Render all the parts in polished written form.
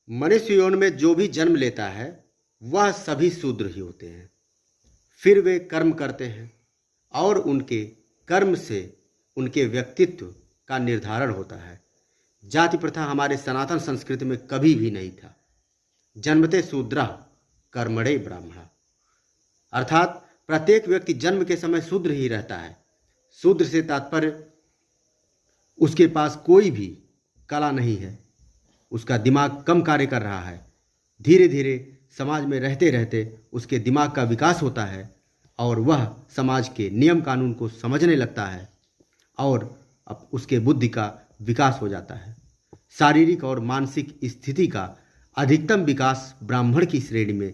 मनुष्य योनि में जो भी जन्म लेता है वह सभी शूद्र ही होते हैं। फिर वे कर्म करते हैं और उनके कर्म से उनके व्यक्तित्व का निर्धारण होता है। जाति प्रथा हमारे सनातन संस्कृति में कभी भी नहीं था। जन्मते शूद्रः कर्मणे ब्राह्मणः, अर्थात प्रत्येक व्यक्ति जन्म के समय शूद्र ही रहता है। शूद्र से तात्पर्य उसके पास कोई भी कला नहीं है, उसका दिमाग कम कार्य कर रहा है। धीरे धीरे समाज में रहते रहते उसके दिमाग का विकास होता है और वह समाज के नियम कानून को समझने लगता है और अब उसके बुद्धि का विकास हो जाता है। शारीरिक और मानसिक स्थिति का अधिकतम विकास ब्राह्मण की श्रेणी में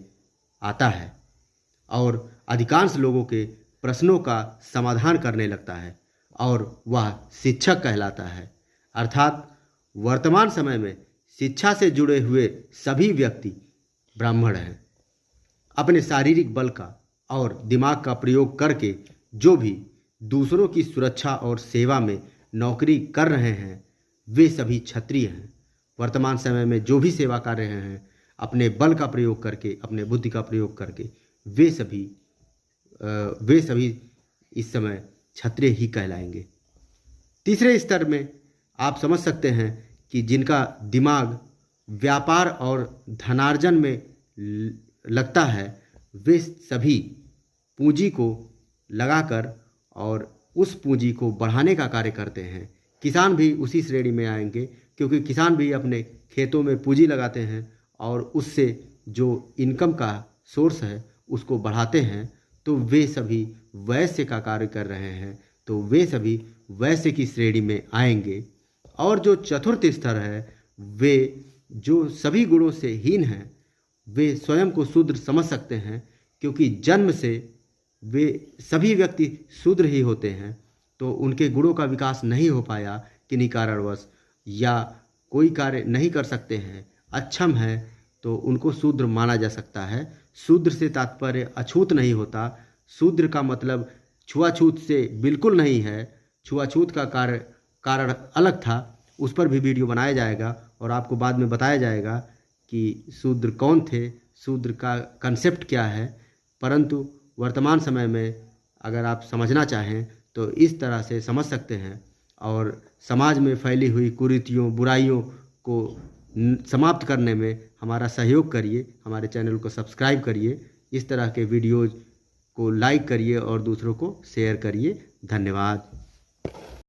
आता है और अधिकांश लोगों के प्रश्नों का समाधान करने लगता है और वह शिक्षक कहलाता है। अर्थात वर्तमान समय में शिक्षा से जुड़े हुए सभी व्यक्ति ब्राह्मण हैं। अपने शारीरिक बल का और दिमाग का प्रयोग करके जो भी दूसरों की सुरक्षा और सेवा में नौकरी कर रहे हैं वे सभी क्षत्रिय हैं। वर्तमान समय में जो भी सेवा कर रहे हैं अपने बल का प्रयोग करके, अपने बुद्धि का प्रयोग करके, वे सभी इस समय क्षत्रिय ही कहलाएंगे। तीसरे स्तर में आप समझ सकते हैं कि जिनका दिमाग व्यापार और धनार्जन में लगता है वे सभी पूंजी को लगाकर और उस पूंजी को बढ़ाने का कार्य करते हैं। किसान भी उसी श्रेणी में आएंगे क्योंकि किसान भी अपने खेतों में पूंजी लगाते हैं और उससे जो इनकम का सोर्स है उसको बढ़ाते हैं। तो वे सभी वैश्य का कार्य कर रहे हैं, तो वे सभी वैश्य की श्रेणी में आएंगे। और जो चतुर्थ स्तर है वे जो सभी गुणों से हीन हैं वे स्वयं को शूद्र समझ सकते हैं क्योंकि जन्म से वे सभी व्यक्ति शूद्र ही होते हैं। तो उनके गुणों का विकास नहीं हो पाया किन्हीं कारणवश या कोई कार्य नहीं कर सकते हैं, अक्षम है, तो उनको शूद्र माना जा सकता है। शूद्र से तात्पर्य अछूत नहीं होता। शूद्र का मतलब छुआछूत से बिल्कुल नहीं है। छुआछूत का कारण अलग था, उस पर भी वीडियो बनाया जाएगा और आपको बाद में बताया जाएगा कि शूद्र कौन थे, शूद्र का कंसेप्ट क्या है। परंतु वर्तमान समय में अगर आप समझना चाहें तो इस तरह से समझ सकते हैं और समाज में फैली हुई कुरीतियों, बुराइयों को समाप्त करने में हमारा सहयोग करिए। हमारे चैनल को सब्सक्राइब करिए, इस तरह के वीडियोज़ को लाइक करिए और दूसरों को शेयर करिए। धन्यवाद।